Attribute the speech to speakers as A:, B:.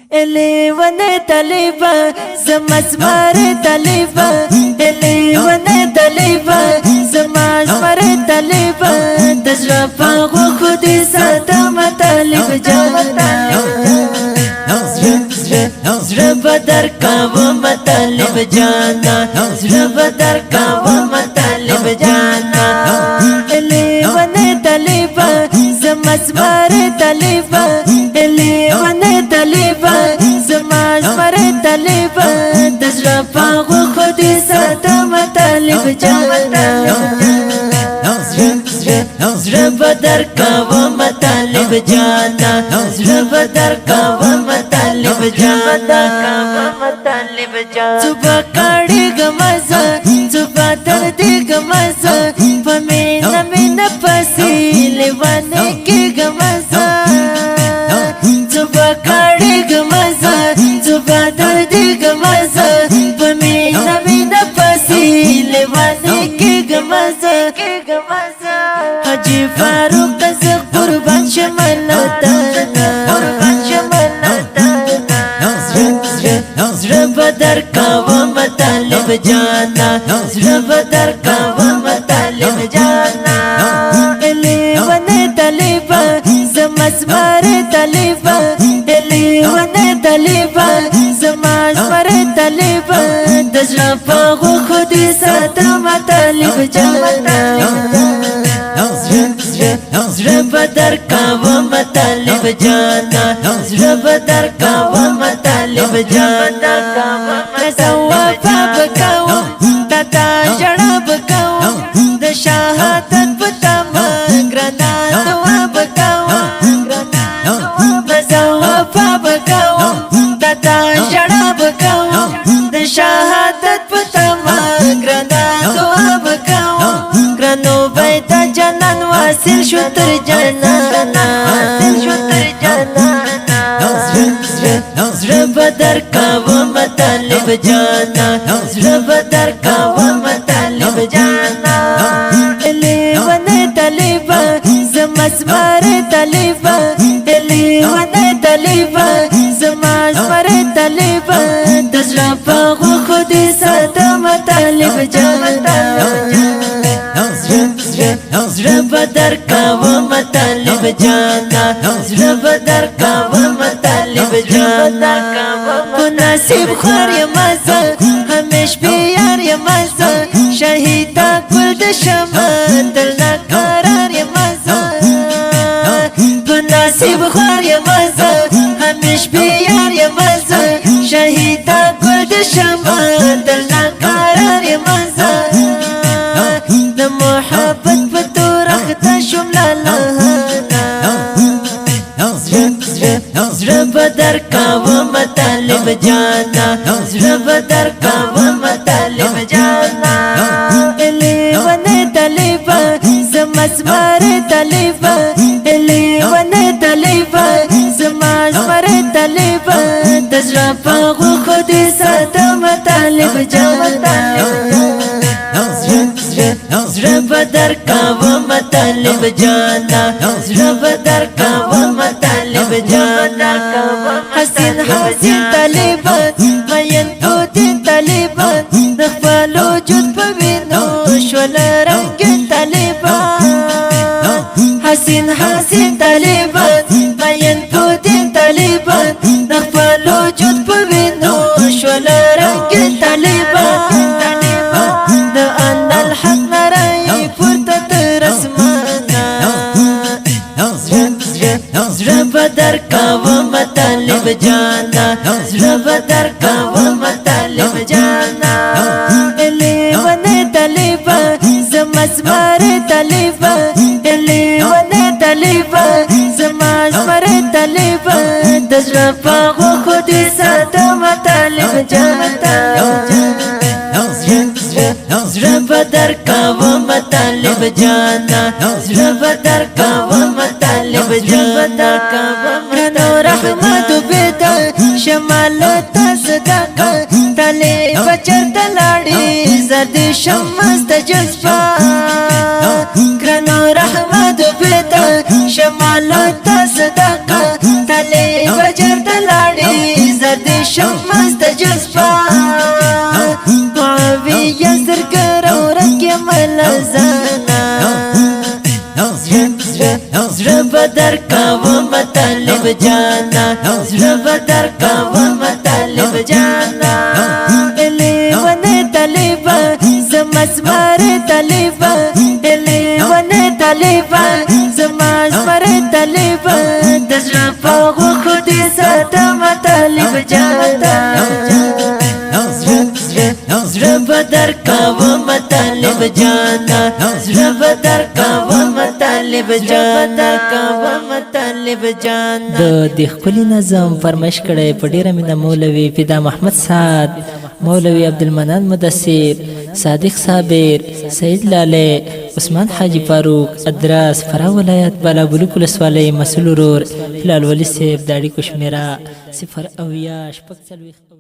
A: Elewane taliba, zamasmare taliba. Elewane taliba, zamasmare taliba. Tajraba khudi sadam talib jana. Zra badar ka wo matalib jana. Zra badar ka wo matalib jana. Elewane taliba, zamasmare taliba. Elewane taliba, zamasmare taliba. Tajraba khudi sadam talib jana. Zra badar ka wo matalib jana. Zra badar ka wo matalib jana. Suba kadi gamaza, suba tardi gamaza. Pamina mina pasi lewane ki gamaza. Suba kadi gamaza, suba tardi gamaza. Pamina mina pasi lewane ki gamaza. Haji Farooq kaza qurban shamalata. Zra badar ka wo matalib jana. Zra badar ka wo matalib jana. Elewane taliba, zamasmare taliba. Elewane taliba, zamasmare taliba. Tajraba khudi sadam talib jana. Zra badar ka wo matalib jana. Zra badar ka wo matalib jana. Sawa bakaw, tata jada bakaw. Da shahadat patama granat wa bakaw. Sawa bakaw, tata jada bakaw. Da shahadat patama granat wa bakaw. Grano baita janan wasil shutar jana. Zra badar ka wo matalib jana. Zra badar ka wo matalib jana. Elewane taliba, zamasmare taliba. Elewane taliba, zamasmare taliba. Tajraba khudi sadam talib jana. Zra badar ka wo matalib jana. Zra badar ka wo matalib jana. Munasib khwar ya maza, hamish biyar ya maza. Shahida guld shama, dilna qarar ya maza. Munasib khwar ya maza, hamish biyar ya maza. Shahida guld shama, dilna qarar ya maza. Da muhabbat batur akhta shumla lahana. Zra badar ka wo matalib jana. Zra badar ka wo matalib jana. Elewane taliba, zamasmare taliba. Elewane taliba, zamasmare taliba. Tajraba khudi sadam talib jana. Zra badar ka wo matalib jana. Zra badar ka wo matalib jana. Hasin hasin taliban, mayan putin taliban. Nakhfal wujud pabino shwala rangin taliban. Hasin hasin taliban, mayan putin taliban. Nakhfal wujud pabino shwala rangin taliban. Da anna al-haq narai furtat rasmana. Zra badar ka wo matalib jana. Zra badar ka wo matalib jana. Elewane taliba, zamasmare taliba. Elewane taliba, zamasmare taliba. Tajraba khudi sadam talib jana. Zra badar ka wo matalib jana. Zra badar ka wo matalib jana. Grano rahmat beda shamalat sadaka. Talib chart ladi zard shamast jazba. Grano rahmat beda shamalat sadaka. Talib chart ladi شمست جذبه معاویه زرګر ورک ملزانا زړه بدر کاوم طالب جانا زړه بدر کاوم طالب جانا لیونه طالبا زمزمر طالبا لیونه طالبا زمزمر طالبا د زړه په غوښو دې ساتم طالب جانا زړه بدر کاوم طالب جانا زړه بدر کاوم طالب جانا کاوم طالب جانا
B: د ښکلي نظم فرمایش کړی په ډیره مینه مولوي فدا محمد سعد مولوي عبدالمنان مدثر صادق صابر سید لاله عثمان حاجی فاروق ادراس فراه ولایت بالابلوک ولسوالۍ مسؤل ورور هلال ولی صاحب د اړیکو شمیره 0 اویا شپږ څلوېښت